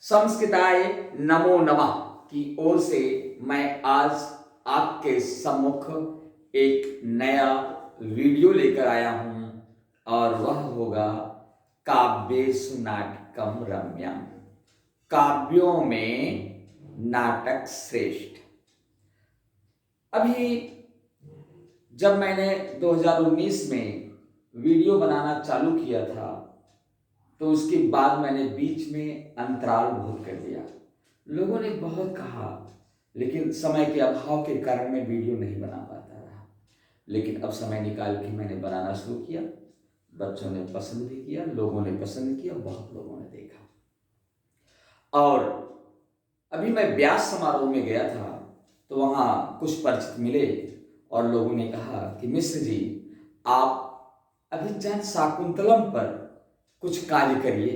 संस्कृताय नमो नमः की ओर से मैं आज आपके सम्मुख एक नया वीडियो लेकर आया हूं और वह होगा काव्येषु नाटकम रम्यम, काव्यों में नाटक श्रेष्ठ। अभी जब मैंने 2019 में वीडियो बनाना चालू किया था तो उसके बाद मैंने बीच में अंतराल बहुत कर दिया। लोगों ने बहुत कहा, लेकिन समय के अभाव के कारण मैं वीडियो नहीं बना पाता रहा। लेकिन अब समय निकाल के मैंने बनाना शुरू किया। बच्चों ने पसंद भी किया, लोगों ने पसंद किया, बहुत लोगों ने देखा। और अभी मैं व्यास समारोह में गया था तो वहाँ कुछ परिचित मिले और लोगों ने कहा कि मिश्र जी, आप अभिज्ञान शाकुंतलम पर कुछ कार्य करिए।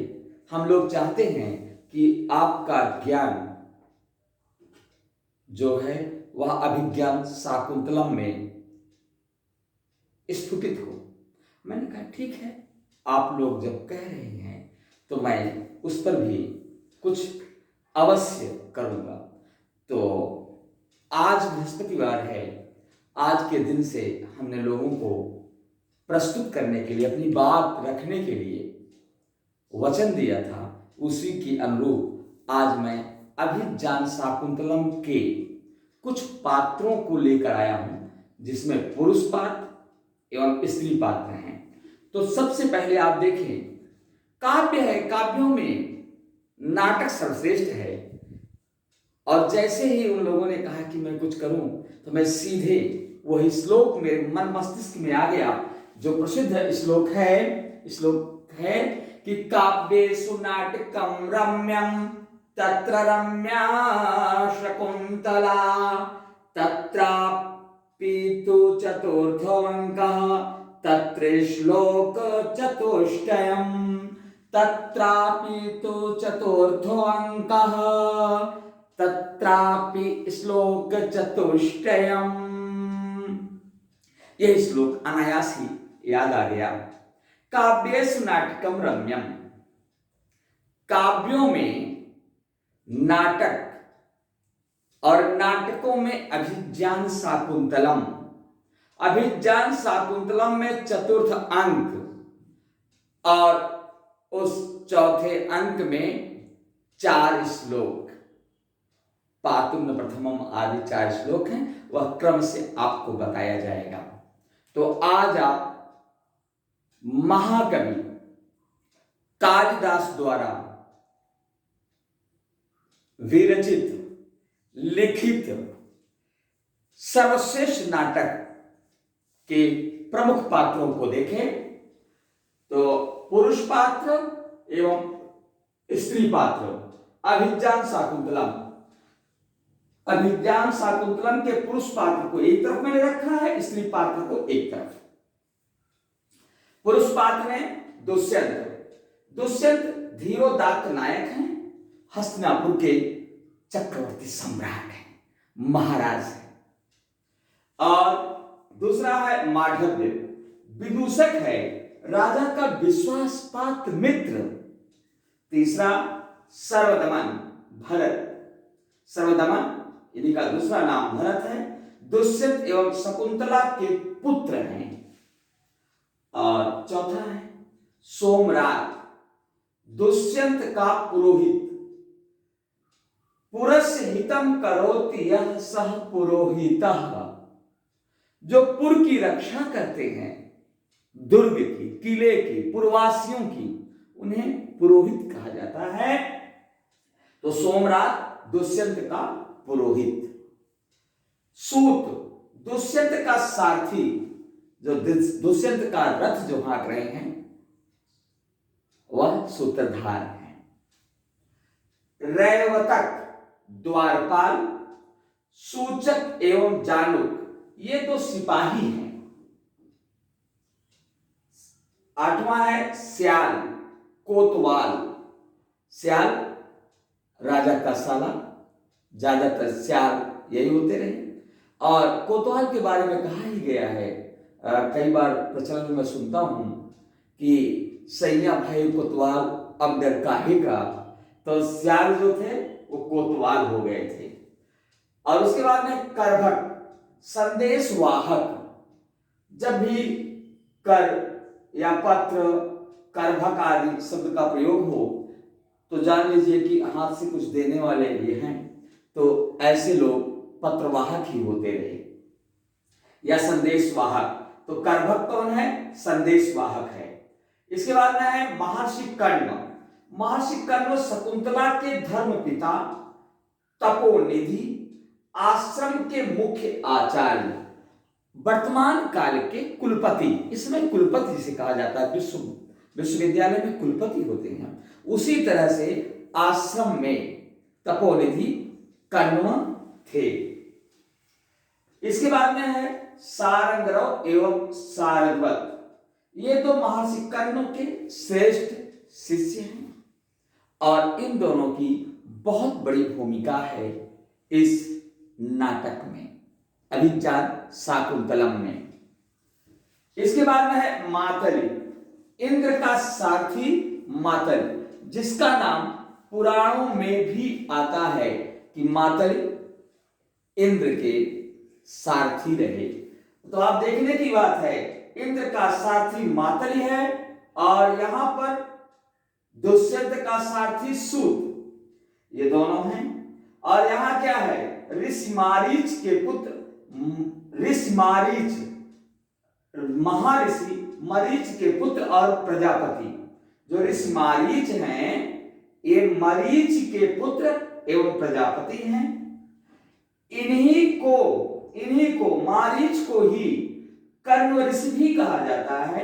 हम लोग चाहते हैं कि आपका ज्ञान जो है वह अभिज्ञान शाकुंतलम में स्फुटित हो। मैंने कहा ठीक है, आप लोग जब कह रहे हैं तो मैं उस पर भी कुछ अवश्य करूँगा। तो आज बृहस्पतिवार है, आज के दिन से हमने लोगों को प्रस्तुत करने के लिए, अपनी बात रखने के लिए वचन दिया था। उसी के अनुरूप आज मैं अभिज्ञान शाकुंतलम के कुछ पात्रों को लेकर आया हूं, जिसमें पुरुष पात्र एवं स्त्री पात्र हैं। तो सबसे पहले आप देखें, काव्य है, काव्यों में नाटक सर्वश्रेष्ठ है। और जैसे ही उन लोगों ने कहा कि मैं कुछ करूं तो मैं सीधे वही श्लोक मेरे मन मस्तिष्क में आ गया, जो प्रसिद्ध श्लोक है कि काव्येषु नाटकम रम्यम तत्र रम्या शकुंतला तत्रापि तु चतुर्थोऽङ्कः तत्र श्लोक चतुष्टयम् तत्रापि तु चतुर्थोऽङ्कः तत्रापि श्लोक चतुष्टयम्। यह श्लोक अनायास ही याद आ गया। काव्येषु नाटकम रम्यम, काव्यों में नाटक और नाटकों में अभिज्ञान शाकुंतलम, अभिज्ञान शाकुंतलम में चतुर्थ अंक और उस चौथे अंक में 4 श्लोक, पातुम्न प्रथमम आदि 4 श्लोक हैं, वह क्रम से आपको बताया जाएगा। तो आज आप महाकवि कालिदास द्वारा विरचित लिखित सर्वश्रेष्ठ नाटक के प्रमुख पात्रों को देखें। तो पुरुष पात्र एवं स्त्री पात्र, अभिज्ञान शाकुंतलम, अभिज्ञान शाकुंतलम के पुरुष पात्र को एक तरफ मैंने रखा है, स्त्री पात्र को एक तरफ। पुरुष पात्र में दुष्यंत, दुष्यंत धीरोदात्त नायक हैं, हस्तिनापुर के चक्रवर्ती सम्राट हैं, महाराज हैं। और दूसरा है माधव्य, विदूषक है, राजा का विश्वास पात्र मित्र। तीसरा सर्वदमन, भरत, सर्वदमन इनका दूसरा नाम भरत है, दुष्यंत एवं शकुंतला के पुत्र हैं। और चौथा है सोमराज, दुष्यंत का पुरोहित, पुरस्य हितम करोति यः सः पुरोहितः, जो पुर की रक्षा करते हैं, दुर्ग की, किले की, पुरवासियों की, उन्हें पुरोहित कहा जाता है। तो सोमराज दुष्यंत का पुरोहित। सूत, दुष्यंत का सारथी, जो दुष्यंत का रथ जो हाँक रहे हैं वह सूत्रधार है। रैवतक, द्वारपाल, सूचक एवं जालुक, ये तो सिपाही हैं। 8वां है स्याल, कोतवाल, स्याल राजा का साला, ज्यादातर स्याल यही होते रहे। और कोतवाल के बारे में कहा ही गया है, कई बार प्रचलन में मैं सुनता हूं कि सैया भाई कोतवाल अब डर काहे का, तो श्याल जो थे वो कोतवाल हो गए थे। और उसके बाद में करभट, संदेश वाहक। जब भी कर या पत्र, करभक आदि शब्द का प्रयोग हो तो जान लीजिए कि हाथ से कुछ देने वाले ये हैं, तो ऐसे लोग पत्रवाहक ही होते रहे या संदेशवाहक। तो करभक कौन है? संदेशवाहक है। इसके बाद में है महर्षि कर्ण। महर्षि कर्ण शकुंतला के धर्म पिता, तपोनिधि, आश्रम के मुख्य आचार्य, वर्तमान काल के कुलपति। इसमें कुलपति जिसे कहा जाता है, विश्वविद्यालय में कुलपति होते हैं, उसी तरह से आश्रम में तपोनिधि कर्ण थे। इसके बाद में है सारंगरव एवं सारंगवत। ये तो महर्षि कर्ण के श्रेष्ठ शिष्य हैं और इन दोनों की बहुत बड़ी भूमिका है इस नाटक में, अभिज्ञान शाकुंतलम में। इसके बाद में है मातली, इंद्र का सारथी मातली, जिसका नाम पुराणों में भी आता है कि मातली इंद्र के सारथी रहे। तो आप देखने की बात है, इंद्र का सारथी मातली है और यहां पर दुष्यंत का सारथी सूत, ये दोनों हैं। और यहां क्या है? ऋषि मारीच के पुत्र, ऋषि मारीच, महर्षि मरीच के पुत्र और प्रजापति। जो ऋषि मारीच हैं ये मरीच के पुत्र एवं प्रजापति हैं। इन्हीं को मारीच को ही कर्ण ऋषि भी कहा जाता है।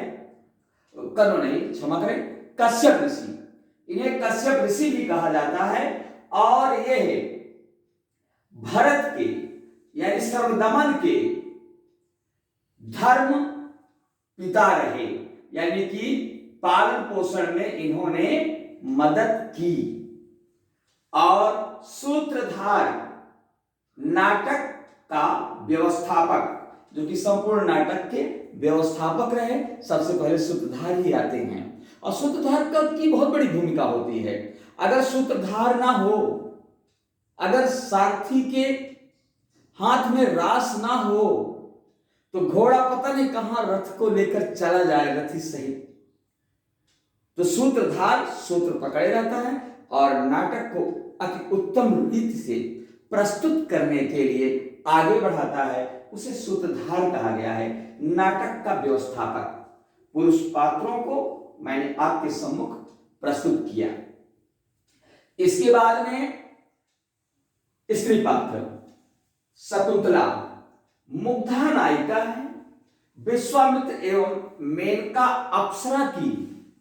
कर्ण नहीं, क्षमा करें, कश्यप ऋषि, इन्हें कश्यप ऋषि भी कहा जाता है। और यह भरत के यानी सर्वदमन के धर्म पिता रहे, यानी कि पालन पोषण में इन्होंने मदद की। और सूत्रधार नाटक का व्यवस्थापक, जो कि संपूर्ण नाटक के व्यवस्थापक रहे, सबसे पहले सूत्रधार ही आते हैं। और सूत्रधार की बहुत बड़ी भूमिका होती है। अगर सूत्रधार ना हो, अगर सारथी के हाथ में रास ना हो तो घोड़ा पता नहीं कहां रथ को लेकर चला जाए, रथी सहित। तो सूत्रधार सूत्र पकड़े रहता है और नाटक को अति उत्तम रीति से प्रस्तुत करने के लिए आगे बढ़ाता है, उसे सूत्रधार कहा गया है। नाटक का व्यवस्थापक। पुरुष पात्रों को मैंने आपके सम्मुख प्रस्तुत किया। इसके बाद में स्त्री पात्र शकुंतला मुग्धा नायिका है, विश्वामित्र एवं मेनका अप्सरा की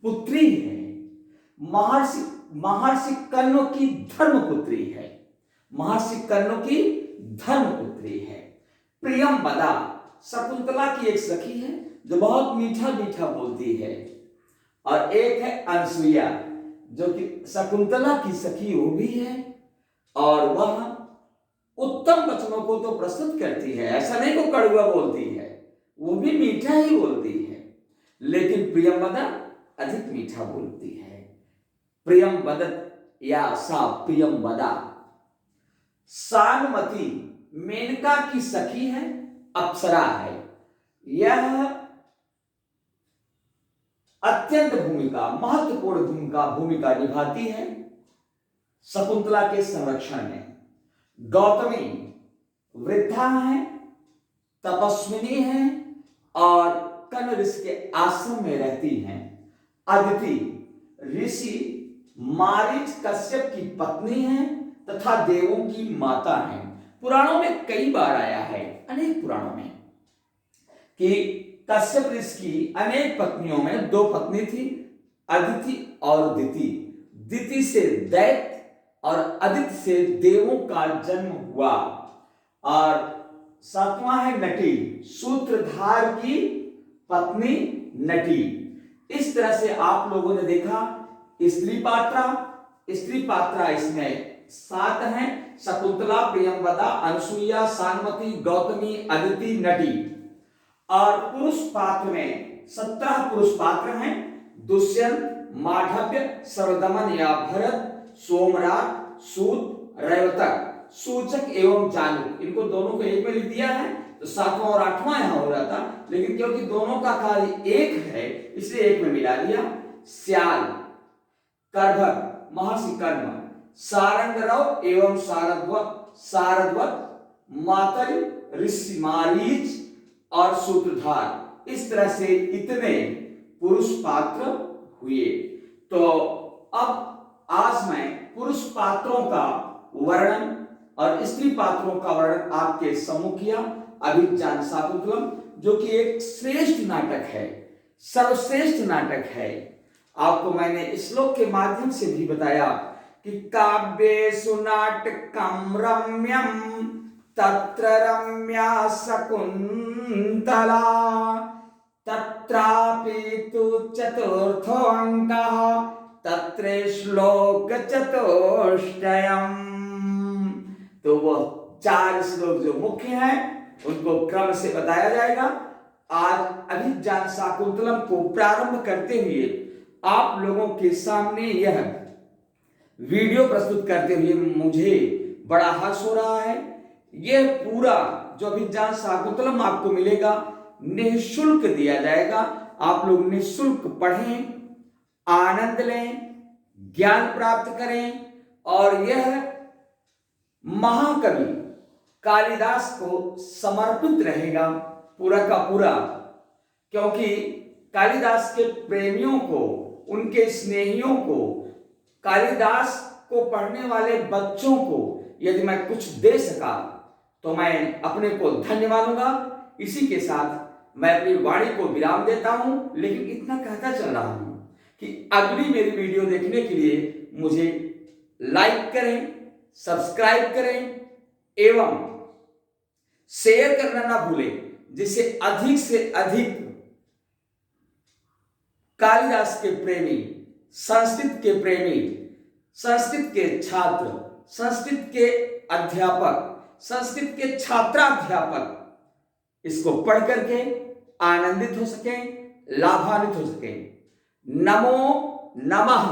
पुत्री है, महर्षि कर्ण की धर्मपुत्री है, महर्षि कर्ण की धर्मपुत्री है। प्रियंवदा शकुंतला की एक सखी है जो बहुत मीठा मीठा बोलती है। और एक है अनसुईया जो कि शकुंतला की सखी वो भी है और वह उत्तम वचनों को तो प्रस्तुत करती है, ऐसा नहीं को कड़वा बोलती है, वो भी मीठा ही बोलती है, लेकिन प्रियंवदा अधिक मीठा बोलती है। प्रियंवदत या सा प्रियंवदा। सानुमति मेनका की सखी है, अप्सरा है। यह अत्यंत महत्वपूर्ण भूमिका निभाती है शकुंतला के संरक्षण में। गौतमी वृद्धा है, तपस्विनी है और कर्ण ऋषि के आश्रम में रहती हैं। अदिति ऋषि मारीच कश्यप की पत्नी है तथा देवों की माता है। पुराणों में कई बार आया है, अनेक पुराणों में, कि कश्यप ऋषि की अनेक पत्नियों में दो पत्नी थी, अदिति और दिति। दिति से दैत्य और अदिति से देवों का जन्म हुआ। और सातवां है नटी, सूत्रधार की पत्नी नटी। इस तरह से आप लोगों ने देखा स्त्री पात्रा इसमें 7 हैं, शकुंतला, प्रियंवदा, अनसुईया, सानुमति, गौतमी, अदिति, नटी। और पुरुष पात्र में 17 पुरुष पात्र हैं। दुष्यंत, माधव्य, सर्वदमन या भरत, सोमरात, सूत, रैवतक, सूचक एवं जानुक, इनको दोनों को एक में लिख दिया है तो 7वां और 8वां यहां हो रहा था, लेकिन क्योंकि दोनों का कार्य एक है इसलिए एक में मिला दिया। श्याल, करभक, महर्षि कर्म, सारंगरव एवं सारद्वत, मातल, ऋषि मारीच और सूत्रधार। इस तरह से इतने पुरुष पात्र हुए। तो अब आज मैं पुरुष पात्रों का वर्णन और स्त्री पात्रों का वर्णन आपके सम्मुख किया। अभिज्ञान शाकुंतलम, जो कि एक श्रेष्ठ नाटक है, सर्वश्रेष्ठ नाटक है। आपको मैंने श्लोक के माध्यम से भी बताया कि काव्येषु नाटकं रम्यं तत्र रम्या शकुन्तला तत्रापि तु चतुर्थो अंकः तत्र श्लोक चतुष्टयम्। तो वो 4 श्लोक जो मुख्य हैं उनको क्रम से बताया जाएगा। आज अभिज्ञान शाकुंतलम को प्रारंभ करते हुए आप लोगों के सामने यह वीडियो प्रस्तुत करते हुए मुझे बड़ा हर्ष हो रहा है। यह पूरा जो अभिज्ञान शाकुंतलम आपको मिलेगा निःशुल्क दिया जाएगा। आप लोग निःशुल्क पढ़ें, आनंद लें, ज्ञान प्राप्त करें और यह महाकवि कालिदास को समर्पित रहेगा पूरा का पूरा, क्योंकि कालिदास के प्रेमियों को, उनके स्नेहियों को, कालिदास को पढ़ने वाले बच्चों को यदि मैं कुछ दे सका तो मैं अपने को धन्य मानूंगा। इसी के साथ मैं अपनी वाणी को विराम देता हूं, लेकिन इतना कहता चल रहा हूं कि अगली मेरी वीडियो देखने के लिए मुझे लाइक करें, सब्सक्राइब करें एवं शेयर करना ना भूलें, जिससे अधिक से अधिक कालिदास के प्रेमी, संस्कृत के प्रेमी, संस्कृत के छात्र, संस्कृत के अध्यापक, संस्कृत के छात्राध्यापक इसको पढ़ करके आनंदित हो सकें, लाभान्वित हो सकें। नमो नमः।